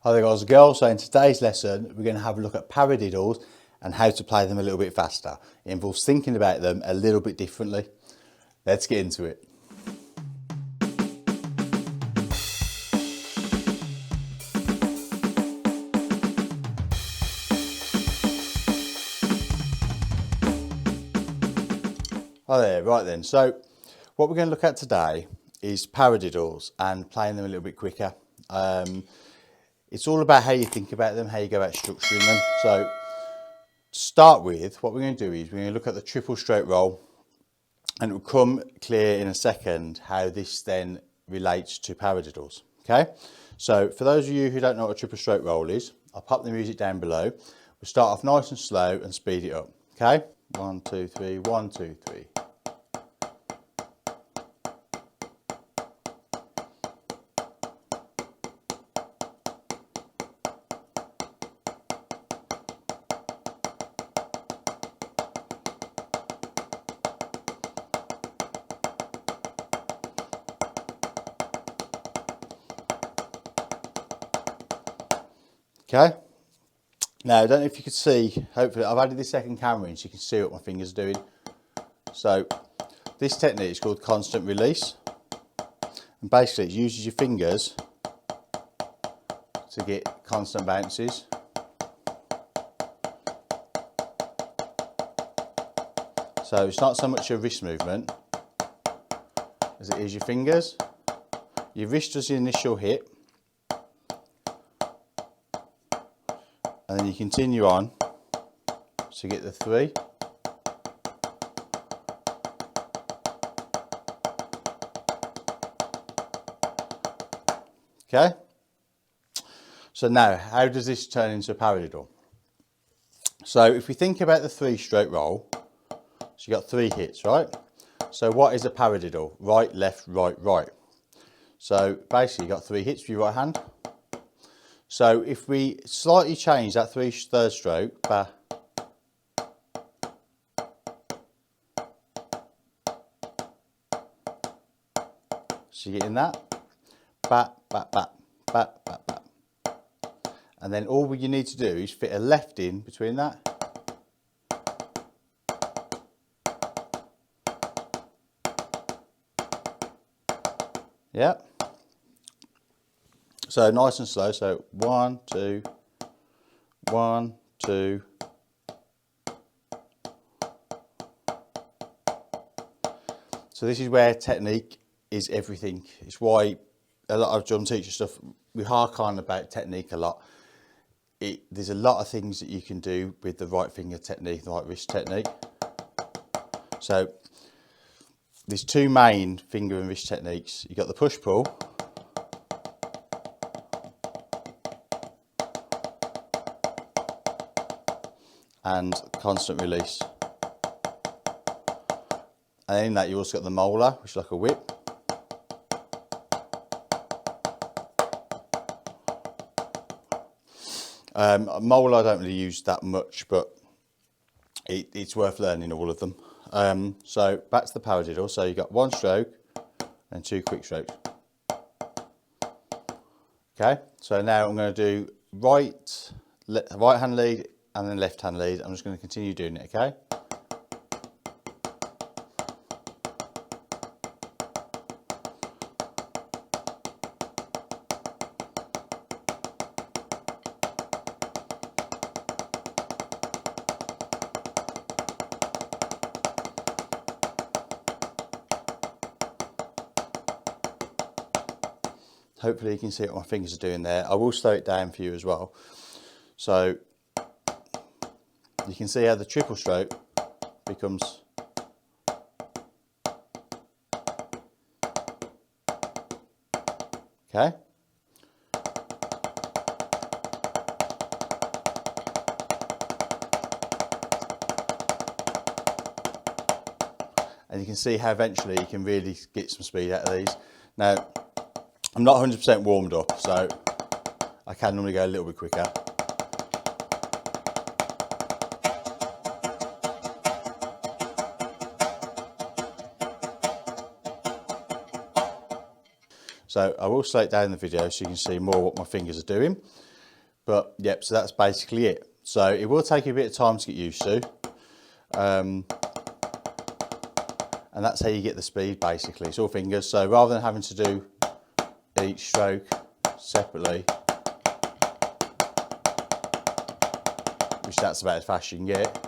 Hi there guys and girls, so in today's lesson we're going to have a look at paradiddles and how to play them a little bit faster. It involves thinking about them a little bit differently. Let's get into it. Hi there, right then, so what we're going to look at today is paradiddles and playing them a little bit quicker. It's all about how you think about them, how you go about structuring them. So to start with, what we're going to do is we're going to look at the triple stroke roll, and it will come clear in a second how this then relates to paradiddles. Okay, so for those of you who don't know what a triple stroke roll is, I'll pop the music down below. We'll start off nice and slow and speed it up. Okay, 1, 2, 3, 1, 2, 3. Okay, now I don't know if you could see, hopefully I've added this second camera in so you can see what my fingers are doing. So this technique is called constant release, and basically it uses your fingers to get constant bounces. So it's not so much your wrist movement as it is your fingers. Your wrist does the initial hit, and then you continue on to get the 3. Okay, so now how does this turn into a paradiddle? So if we think about the 3-stroke roll, so you got 3 hits, right? So what is a paradiddle? Right, left, right, right. So basically you got 3 hits with your right hand. So if we slightly change that 3rd stroke, ba, so you're getting that, ba, ba, ba, ba, ba, ba. And then all you need to do is fit a left in between that. Yeah. So nice and slow, so 1, 2, 1, 2. So this is where technique is everything. It's why a lot of drum teacher stuff, we hark on about technique a lot. There's a lot of things that you can do with the right finger technique, the right wrist technique. So there's 2 main finger and wrist techniques. You've got the push-pull, and constant release. And in that you also got the molar, which is like a whip. Molar I don't really use that much, but it's worth learning all of them. So back to the paradiddle. So you've got 1 stroke and 2 quick strokes. Okay, so now I'm going to do right hand lead and then left hand lead. I'm just going to continue doing it, okay? Hopefully you can see what my fingers are doing there. I will slow it down for you as well. So you can see how the triple stroke becomes okay. And you can see how eventually you can really get some speed out of these. Now, I'm not 100% warmed up, so I can normally go a little bit quicker. So I will slow it down in the video so you can see more what my fingers are doing. But yep, so that's basically it. So it will take you a bit of time to get used to. And that's how you get the speed basically. It's all fingers. So rather than having to do each stroke separately, which that's about as fast as you can get.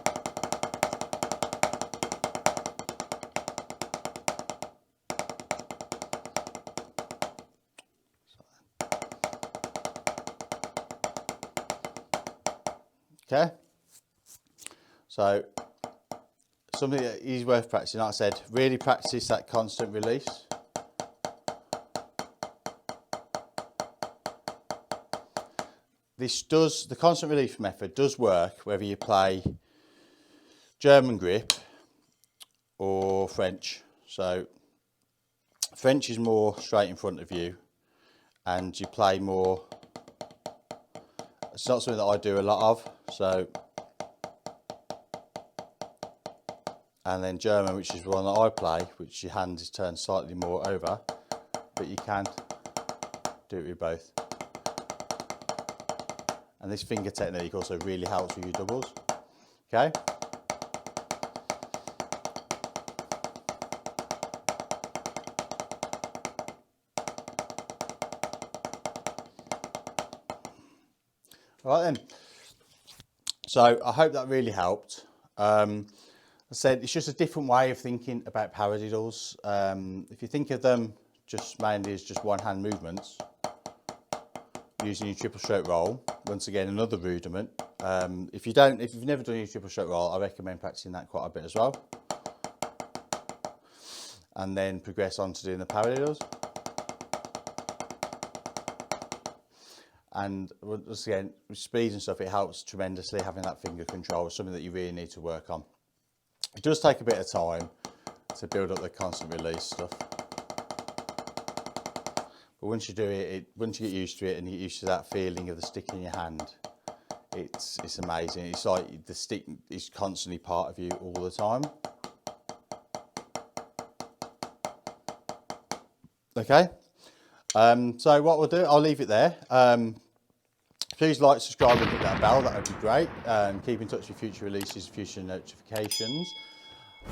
Okay, so something that is worth practicing, like I said, really practice that constant release. The constant release method does work whether you play German grip or French. So French is more straight in front of you and you play more. It's not something that I do a lot of, so. And then German, which is one that I play, which your hand is turned slightly more over, but you can do it with both. And this finger technique also really helps with your doubles. Okay. All right then. So I hope that really helped. I said it's just a different way of thinking about paradiddles. If you think of them just mainly as just one hand movements, using your triple stroke roll, once again another rudiment. If you've never done your triple stroke roll, I recommend practicing that quite a bit as well. And then progress on to doing the paradiddles. And once again, with speed and stuff, it helps tremendously having that finger control, something that you really need to work on. It does take a bit of time to build up the constant release stuff. But once you do it, once you get used to it and you get used to that feeling of the stick in your hand, it's amazing. It's like the stick is constantly part of you all the time. Okay, so what we'll do, I'll leave it there. Please like, subscribe and hit that bell, that would be great. Keep in touch with future releases, future notifications.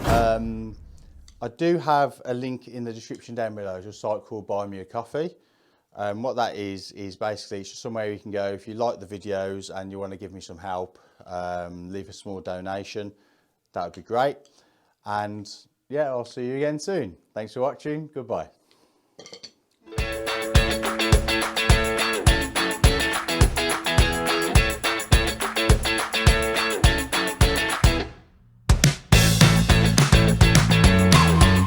I do have a link in the description down below to a site called Buy Me a Coffee. What that is basically it's just somewhere you can go if you like the videos and you want to give me some help, leave a small donation, that would be great. And yeah, I'll see you again soon. Thanks for watching, goodbye.